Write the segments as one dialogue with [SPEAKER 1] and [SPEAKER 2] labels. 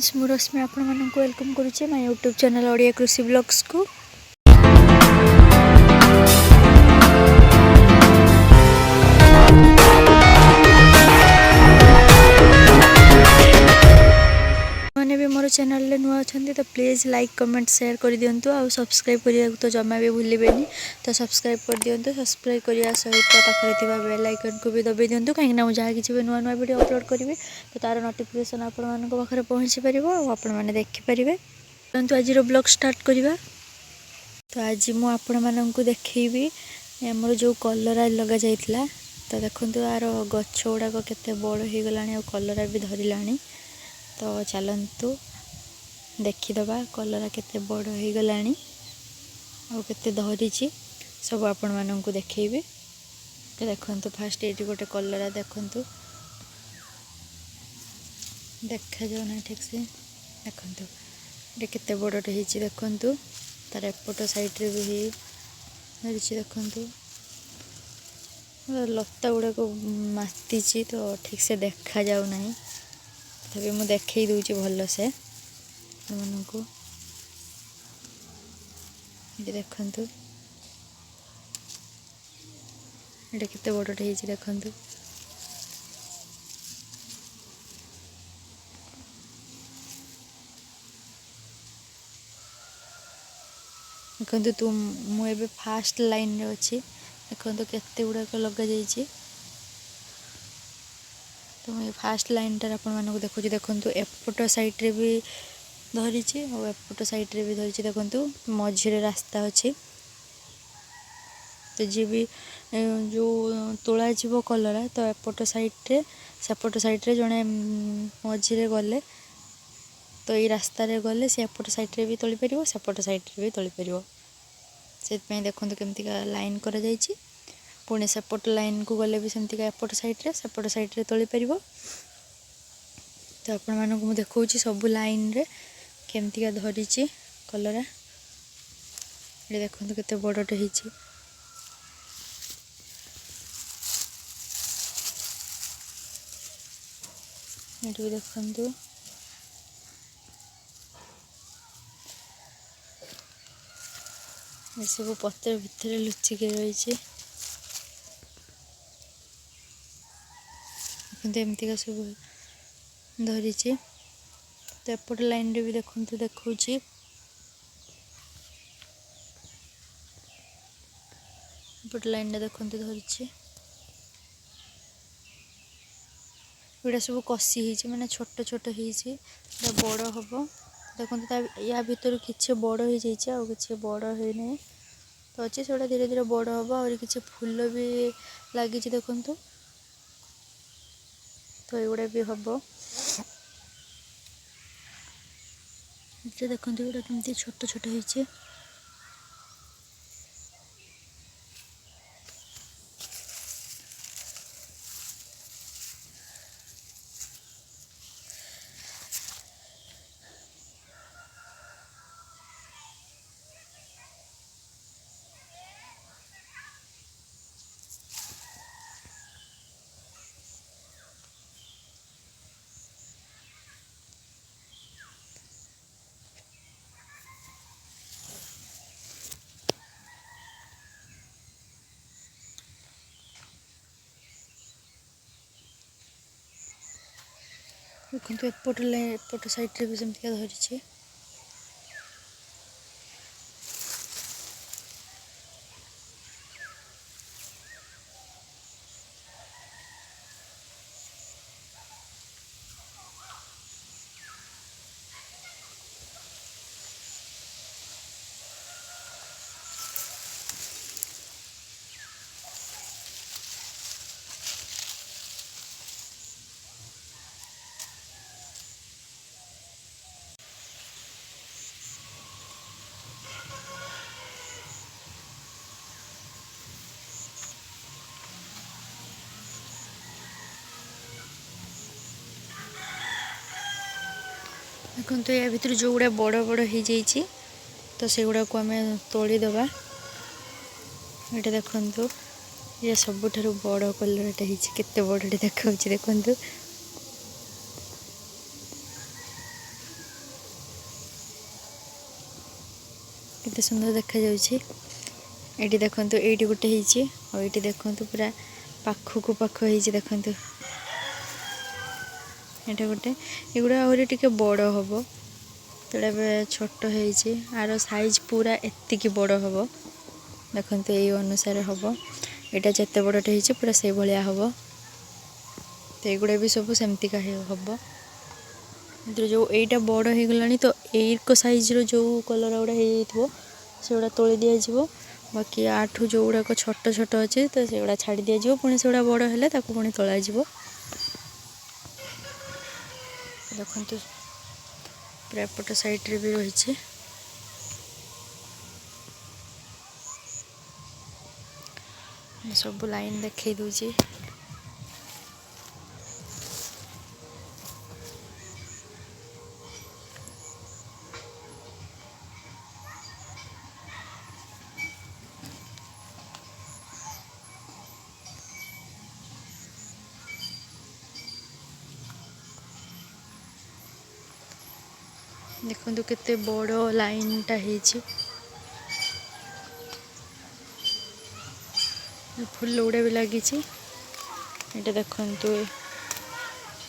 [SPEAKER 1] Friends मु रश्मि आपण मानक वेलकम करुचे माय यूट्यूब चैनल ओडिया कृषि ब्लॉग्स को। मैंने भी मोर चैनल रे नुआ अच्छा तो प्लीज़ लाइक कमेंट शेयर कर दिंतु आ सब्सक्राइब करने तो जमा भी भूलें तो सब्सक्राइब कर दिंतु। सब्सक्राइब करने सहित पाखे बेल आइकन को भी दबाई दिंतु कहीं जहाँ किसी नुआ नुआ वीडियो अपलोड करेंगे तो तार नोटिफिकेशन आपण पाखे पहुँची पार आपण मैंने देखिपारे। तो आज ब्लॉग स्टार्ट करवा। तो आज मुझे देखी आमर जो कलरा लग जाता तो देखो यार गछ गुड़ाक के बड़ हो गला कलरा भी धरला। तो चलतु देखीदबा कलरा केते बड़ हो गला आते धरीची सब आपण मानक देखी। तो देखो फास्ट ये गोटे कलरा देखु देखा जाऊना ठीक से देखु ये केते बड़टे होती देखु तार एपट साइड रे भी धरी देखु लता गुड़ाक माती तो ठीक से देखा जाऊना तभी मुझे देखई दूची भल से मानक ये देखु ये केते बड़टे होती देखु देखो तू मुझे फास्ट लाइन रे अच्छी देखो केते गुड़ाक लग जाइए। तो मुझे फास्ट लाइन टार आपको देखुची देखो एपट साइड रे भी धरीची और एपट साइड रे भी धरीची देखो मझे रास्ता अच्छी। तो जी भी जो तोला जीव कलरा तो एपट साइड रे सेपट साइड रे जड़े मझे गले तो ये रास्तार गले से एपट साइड रे भी तोली पार सेपट साइड रे भी तोली पार से देखो केमती लाइन करा जाइए। पुणी सेपट लाइन को गले भी सेमती एपट साइड रे सेपट साइड रे तोली पार। तो आपण मानक मु देखा सब लाइन रे केमती धरीची कलरा ये देखो केते बड़टे होती। ये देखु ये सब पत्र भितर लुचिक रही एमती सब धरीची। तो एपट लाइन रे भी देखु देखा एपट लाइन रे देखु धरीची गुड़ा सब कषि माने छोट छोट हो बड़ हम देखो या भीतर किसी बड़ हो जाए कि बड़ होना तो अच्छे से धीरे धीरे बड़ हम और किसी फूल भी लगी देखु तो युवा भी हम देखो युवा कमी छोट छोट हो। देखो एपट साइड रे भी सेमती धरीची। देखो या भर जो गुड़ा बड़ बड़ हो जाइए तो से गुड़ा को आम तोड़ीदबा। ये देखु ये सबुठ बड़ कलरटे होते बड़े देखा देखु केते सुंदर देखा जाउछि। एटी देखंतु एटी गुटे हिची और एटी देखंतु पूरा पाखु पाख हिची देखंतु एटा गुटे एगुड़ा आहुरी टिके बड़ हबो तोड़ा छोट होइछि आरो साइज पूरा एतिकी बड़ हबो देखंतु एई अनुसार हबो एटा जते बड़टे हिची पूरा से भलिया हबो तो एगुड़ा भी सब सेमती का हबो जो एटा बड़ हो गलानी तो एई को साइज रो जो कलर गुड़ा हे थो से गुड़ा तोली दिया जिवो बाकी आठू जो गुड़ा को छोट छोट अच्छे तो से गुड़ा छाड़ी दिया जिवो पुणी से गुड़ा बड़ हेले ताकू पुणी तोला जिवो देखंतु पूरा एपट साइड रे भी रही सब लाइन देखई दूची देखंतु केते बड़ लाइन टा हेची फुल गुड़ा भी लगी ये देखंतु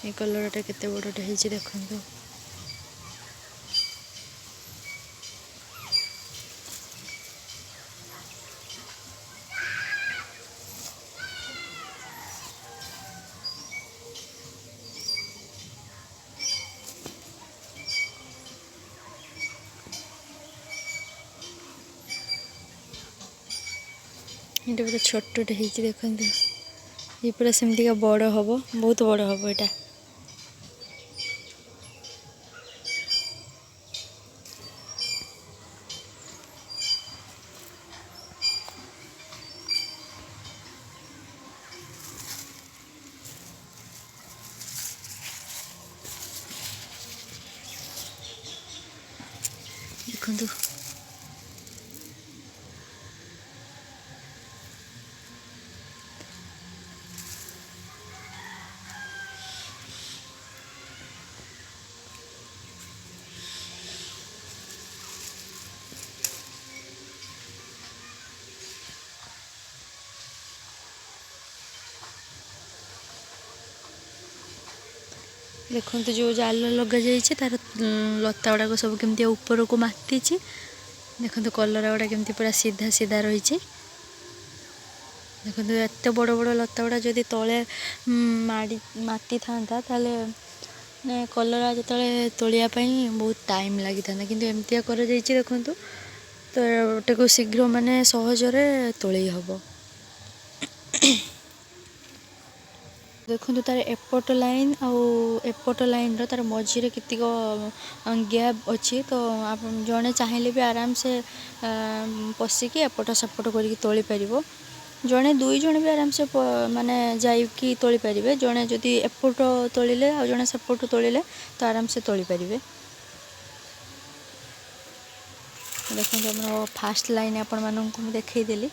[SPEAKER 1] ये कलरटा केते बड़टे हेची देखंतु ये पूरा छोटे हेची देखंतु ये पूरा सेमती का बड़ हबो बहुत बड़ हबो एटा देखंतु देखंतु जो जाल लगा जाइए तार लता गुड़ाक सब केमती ऊपर को माती देखंतु कलर गुड़ा केमती पूरा सीधा सीधा रही देखंतु एत बड़ बड़ लता गुड़ा जदि तले माड़ी माती था ताले कलर जो तोलिया बहुत टाइम लगी था किंतु एमतिया कर देखंतु तो गोटे को शीघ्र माने सहजरे तोली हबो देखो तार एपट लाइन आउ एपट लाइन रो तार मझी केतिक गैप अच्छी तो जड़े चाहिए भी आराम से पशिकी एपट सेपट करके तोली पार जड़े दुई जन भी आराम से माने जाइकी तोली पारे जड़े जदि एपट तोलिले आ जड़े सेपट तोलिले तो आराम से तोली पारे देखो फास्ट लाइन आपण मानक देखईदेली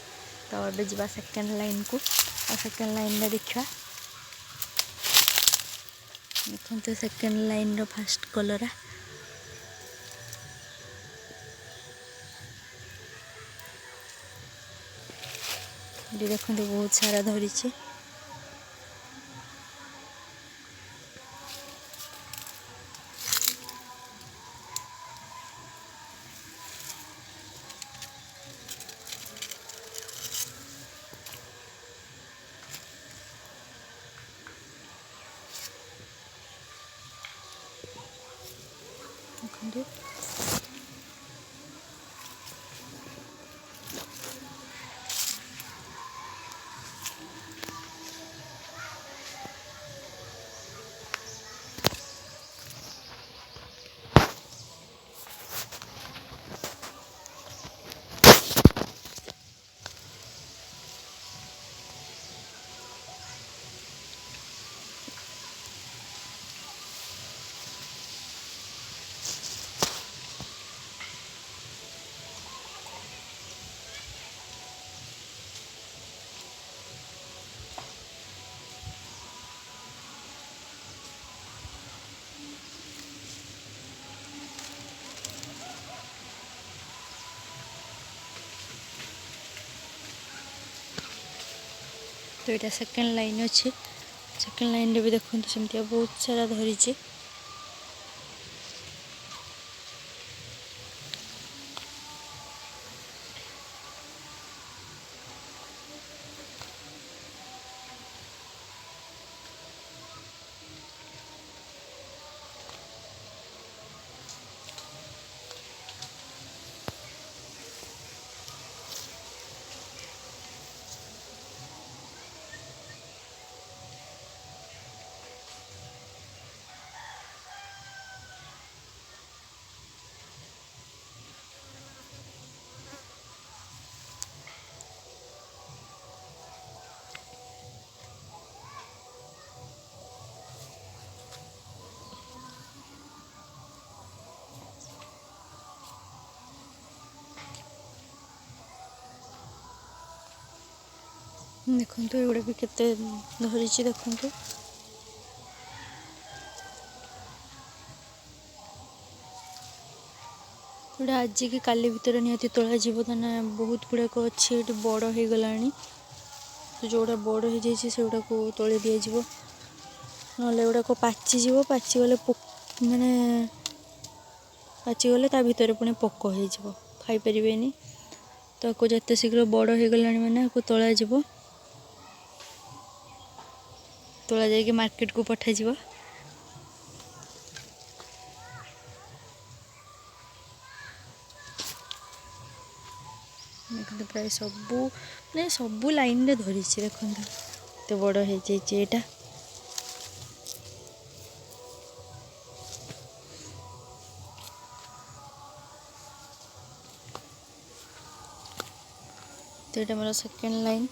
[SPEAKER 1] तो अब जा सेकेंड लाइन को सेकेंड लाइन में देखा देखते सेकेंड लाइन रो फास्ट कलरा देखते बहुत सारा धरिची देखते तो यहाँ सेकेंड लाइन अच्छे सेकेंड लाइन रे भी देखो सेमती बहुत सारा धरिची देखो एगुड़ा भी केते धरिची देखो गोटे आज कि काली भितर निहाती तोला जीव ना बहुत गुड़ाक अच्छी ये बड़ हो गला तो जोड़ा बड़ हो जाए से गुड़ा को तोली दि जाव ना गुड़ाक पाचिज पाचिगले माने पाचिगले ता भितर पुणी पोक हो खाईपारे तो आपको जिते शीघ्र बड़ हो गला मैंने आपको तोला जीव तोला जाइए मार्केट को पठाई देखते प्राय सबू ना सबू लाइन रे धरी देखते तो बड़ हो जाइए तो ये मोर सेकेंड लाइन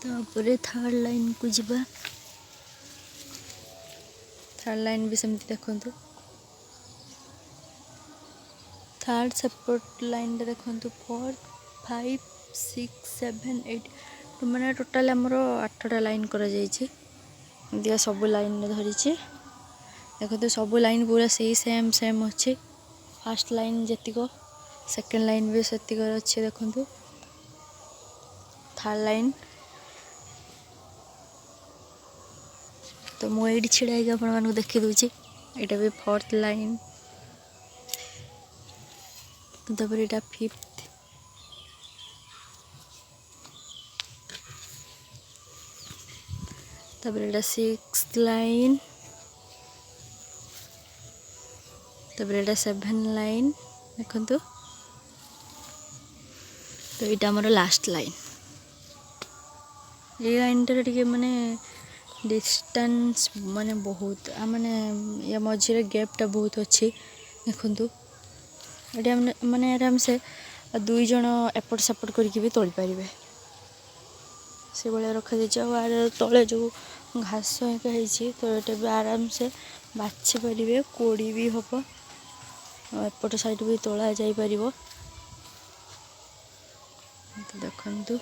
[SPEAKER 1] तापर थर्ड लाइन को जीवा थर्ड लाइन भी सेमती देखु थर्ड सपोर्ट लाइन देखो 4 5 6 7 8 मैंने टोटाल आमर 8टा लाइन कर दिया सब लाइन धरी देखो सब लाइन पूरा सही सेम सेम अच्छे फास्ट लाइन जीक सेकेंड लाइन भी से अच्छे देखो थर्ड लाइन तो मुझे छिड़ा आप देखी दूची यहाँ भी फोर्थ लाइन तापर यहाँ फिफ्थ तापर यहाँ सिक्स्थ लाइन तापर यहाँ 7 लाइन देखो तो यहाँ आमर लास्ट लाइन ये लाइन टे माने डिस्टेंस माने बहुत माने या मझे गैपटा बहुत अच्छी देखु ये माने आराम से 2 जन एपट सेपट करके भी तोली पारे से भाया रखा जाए तले जो घास होती तो ये भी आराम से बाछि पारे कोड़ी भी हम एपट साइड भी तोला जा पार तो देखु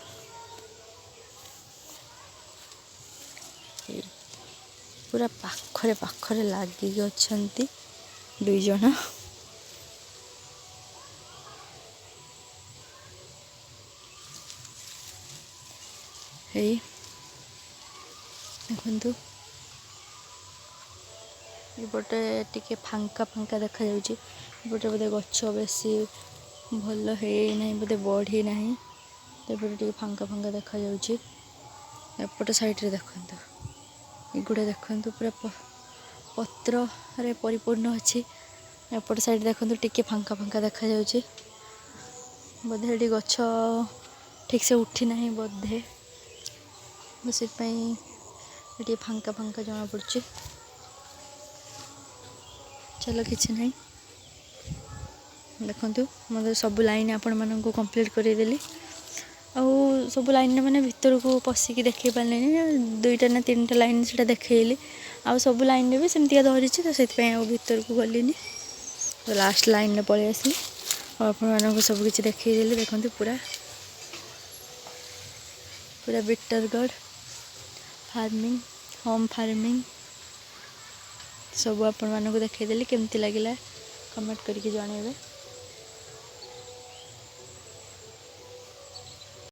[SPEAKER 1] पूरा पाखरे पाखरे लगिक अच्छा 2 जन देखु एपटे टिके फांका फांका देखा जापटे बोधे गछ बेसी भल है बोधे बढ़ी ना तो फांका फांका देखा एपट साइड रे देखु एगुड़ा देखु पूरा पत्र रे परिपूर्ण अच्छी एपट साइड देखु टिके फांका फांका देखा बोधे ये गछ ठीक से उठी ना बोधे से ये फांका फांका जना पड़ी चलो किसी ना देखु मतलब सब लाइन आपण मानक कंप्लीट करदेली आउ सब लाइन मैंने भीतर को पशिकी देखे पारे 2टा ना 3टा लाइन से देखली आउ सब लाइन भी सेमती धरी तो से भीतर को गलिनी तो लास्ट लाइन पलि आसली और आप सबकि देखईदेली देखते पूरा पूरा bitter gourd farming home farming सब आपण मानक देखईदेली केमती लगिला कमेंट करके जनइबे।